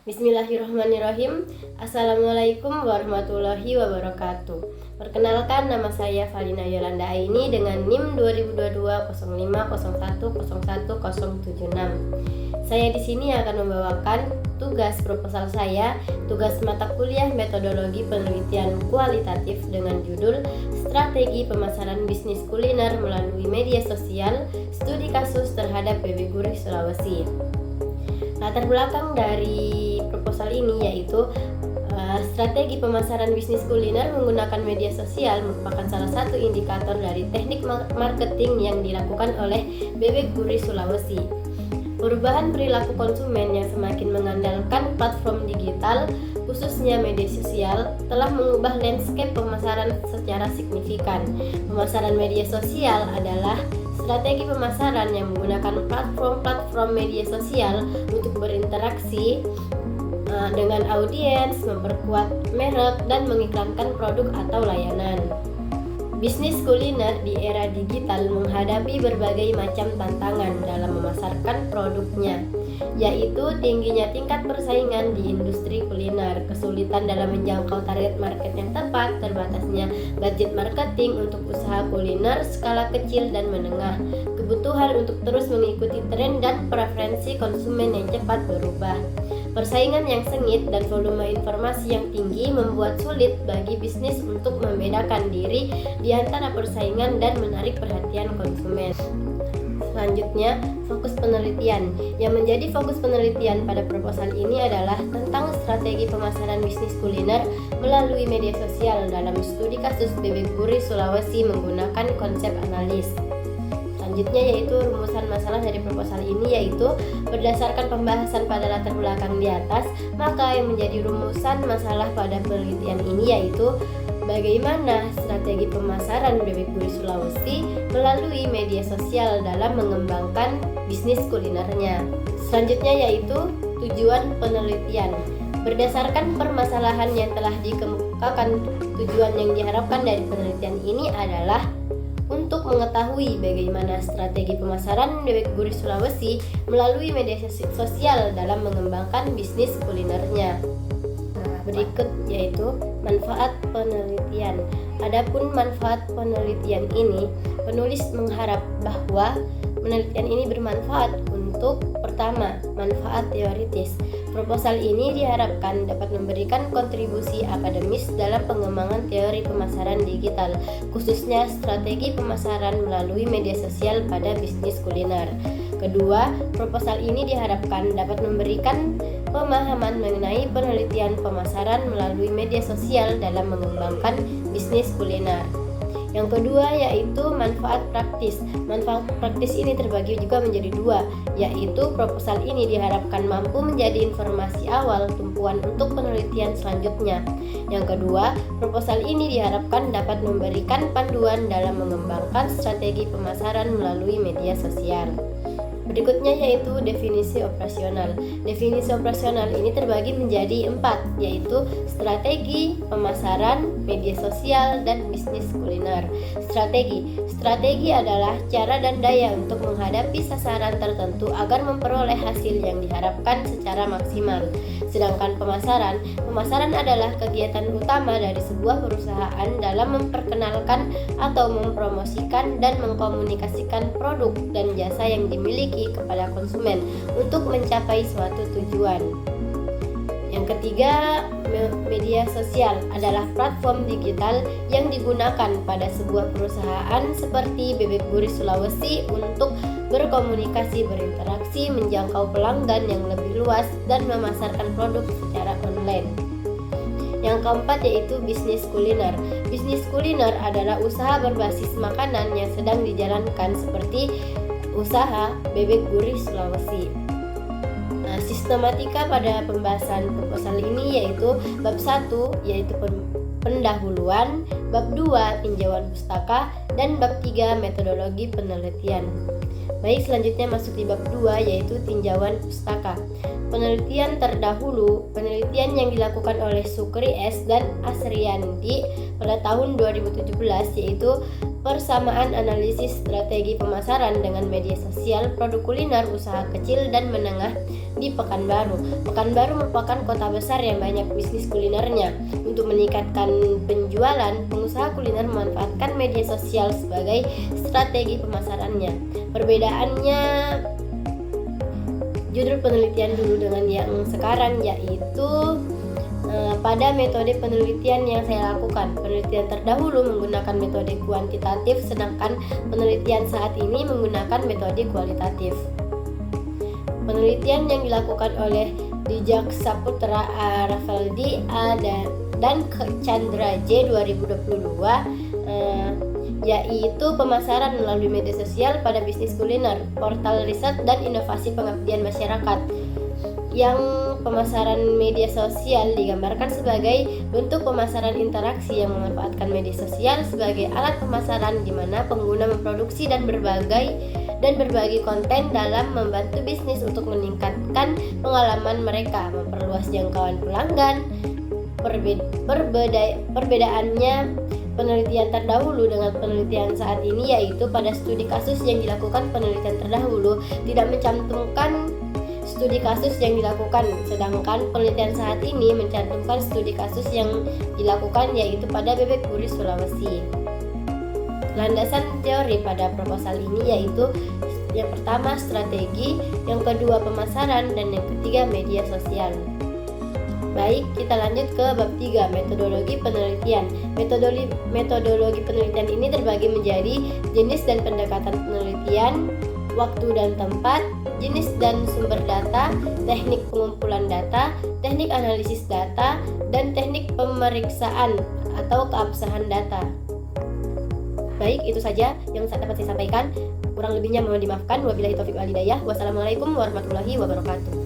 Bismillahirrahmanirrahim. Assalamualaikum warahmatullahi wabarakatuh. Perkenalkan, nama saya Valina Yolanda Aini dengan NIM 2022 0501011076. Saya di sini akan membawakan tugas proposal saya, tugas mata kuliah metodologi penelitian kualitatif dengan judul Strategi Pemasaran Bisnis Kuliner Melalui Media Sosial, Studi Kasus Terhadap Bebek Gurih Sulawesi. Latar belakang dari proposal ini yaitu strategi pemasaran bisnis kuliner menggunakan media sosial merupakan salah satu indikator dari teknik marketing yang dilakukan oleh Bebek Gurih Sulawesi. Perubahan perilaku konsumen yang semakin mengandalkan platform digital, khususnya media sosial, telah mengubah landscape pemasaran secara signifikan. Pemasaran media sosial adalah strategi pemasaran yang menggunakan platform media sosial untuk berinteraksi dengan audiens, memperkuat merek, dan mengiklankan produk atau layanan. Bisnis kuliner di era digital menghadapi berbagai macam tantangan dalam memasarkan produknya, yaitu tingginya tingkat persaingan di industri kuliner, kesulitan dalam menjangkau target market yang tepat, terbatasnya budget marketing untuk usaha kuliner skala kecil dan menengah, kebutuhan untuk terus mengikuti tren dan preferensi konsumen yang cepat berubah. Persaingan yang sengit dan volume informasi yang tinggi membuat sulit bagi bisnis untuk membedakan diri di antara persaingan dan menarik perhatian konsumen. Selanjutnya, fokus penelitian. Yang menjadi fokus penelitian pada proposal ini adalah tentang strategi pemasaran bisnis kuliner melalui media sosial dalam studi kasus Bebek Gurih Sulawesi menggunakan konsep analis. Selanjutnya yaitu rumusan masalah dari proposal ini, yaitu berdasarkan pembahasan pada latar belakang di atas, maka yang menjadi rumusan masalah pada penelitian ini yaitu bagaimana strategi pemasaran Bebek Gurih Sulawesi melalui media sosial dalam mengembangkan bisnis kulinernya. Selanjutnya yaitu tujuan penelitian. Berdasarkan permasalahan yang telah dikemukakan, tujuan yang diharapkan dari penelitian ini adalah untuk mengetahui bagaimana strategi pemasaran Bebek Gurih Sulawesi melalui media sosial dalam mengembangkan bisnis kulinernya. Berikut yaitu manfaat penelitian. Adapun manfaat penelitian ini, penulis mengharap bahwa penelitian ini bermanfaat untuk pertama, manfaat teoritis. Proposal ini diharapkan dapat memberikan kontribusi akademis dalam pengembangan teori pemasaran digital, khususnya strategi pemasaran melalui media sosial pada bisnis kuliner. Kedua, proposal ini diharapkan dapat memberikan pemahaman mengenai penelitian pemasaran melalui media sosial dalam mengembangkan bisnis kuliner. Yang kedua yaitu manfaat praktis. Manfaat praktis ini terbagi juga menjadi dua, yaitu proposal ini diharapkan mampu menjadi informasi awal tumpuan untuk penelitian selanjutnya. Yang kedua, proposal ini diharapkan dapat memberikan panduan dalam mengembangkan strategi pemasaran melalui media sosial. Berikutnya yaitu definisi operasional. Definisi operasional ini terbagi menjadi 4, yaitu strategi, pemasaran, media sosial, dan bisnis kuliner. Strategi adalah cara dan daya untuk menghadapi sasaran tertentu agar memperoleh hasil yang diharapkan secara maksimal. Sedangkan pemasaran adalah kegiatan utama dari sebuah perusahaan dalam memperkenalkan atau mempromosikan dan mengkomunikasikan produk dan jasa yang dimiliki kepada konsumen untuk mencapai suatu tujuan. Yang ketiga, media sosial adalah platform digital yang digunakan pada sebuah perusahaan seperti Bebek Gurih Sulawesi untuk berkomunikasi, berinteraksi, menjangkau pelanggan yang lebih luas, dan memasarkan produk secara online. Yang keempat yaitu bisnis kuliner. Bisnis kuliner adalah usaha berbasis makanan yang sedang dijalankan seperti usaha Bebek Gurih Sulawesi. Sistematika pada pembahasan proposal ini yaitu bab 1 yaitu pendahuluan, bab 2 tinjauan pustaka, dan bab 3 metodologi penelitian. Baik, selanjutnya masuk di bab 2 yaitu tinjauan pustaka. Penelitian terdahulu, penelitian yang dilakukan oleh Sukri S dan Asriandi pada tahun 2017 yaitu persamaan analisis strategi pemasaran dengan media sosial produk kuliner usaha kecil dan menengah di Pekanbaru. Pekanbaru merupakan kota besar yang banyak bisnis kulinernya. Untuk meningkatkan penjualan, pengusaha kuliner memanfaatkan media sosial sebagai strategi pemasarannya. Perbedaannya judul penelitian dulu dengan yang sekarang, yaitu pada metode penelitian yang saya lakukan. Penelitian terdahulu menggunakan metode kuantitatif, sedangkan penelitian saat ini menggunakan metode kualitatif. Penelitian yang dilakukan oleh Dijak Saputra A. Rafeldi A. dan Chandra J. 2022 yaitu pemasaran melalui media sosial pada bisnis kuliner, portal riset dan inovasi pengabdian masyarakat. Yang pemasaran media sosial digambarkan sebagai bentuk pemasaran interaksi yang memanfaatkan media sosial sebagai alat pemasaran di mana pengguna memproduksi dan berbagi konten dalam membantu bisnis untuk meningkatkan pengalaman mereka, memperluas jangkauan pelanggan. Perbedaannya penelitian terdahulu dengan penelitian saat ini yaitu pada studi kasus yang dilakukan penelitian terdahulu tidak mencantumkan studi kasus yang dilakukan, sedangkan penelitian saat ini mencantumkan studi kasus yang dilakukan yaitu pada Bebek Guri Sulawesi. Landasan teori pada proposal ini yaitu yang pertama strategi, yang kedua pemasaran, dan yang ketiga media sosial. Baik, kita lanjut ke bab 3, metodologi penelitian. Metodologi penelitian ini terbagi menjadi jenis dan pendekatan penelitian, waktu dan tempat, jenis dan sumber data, teknik pengumpulan data, teknik analisis data, dan teknik pemeriksaan atau keabsahan data. Baik, itu saja yang dapat saya sampaikan. Kurang lebihnya mohon dimaafkan. Wabillahi taufiq wal hidayah. Wassalamualaikum warahmatullahi wabarakatuh.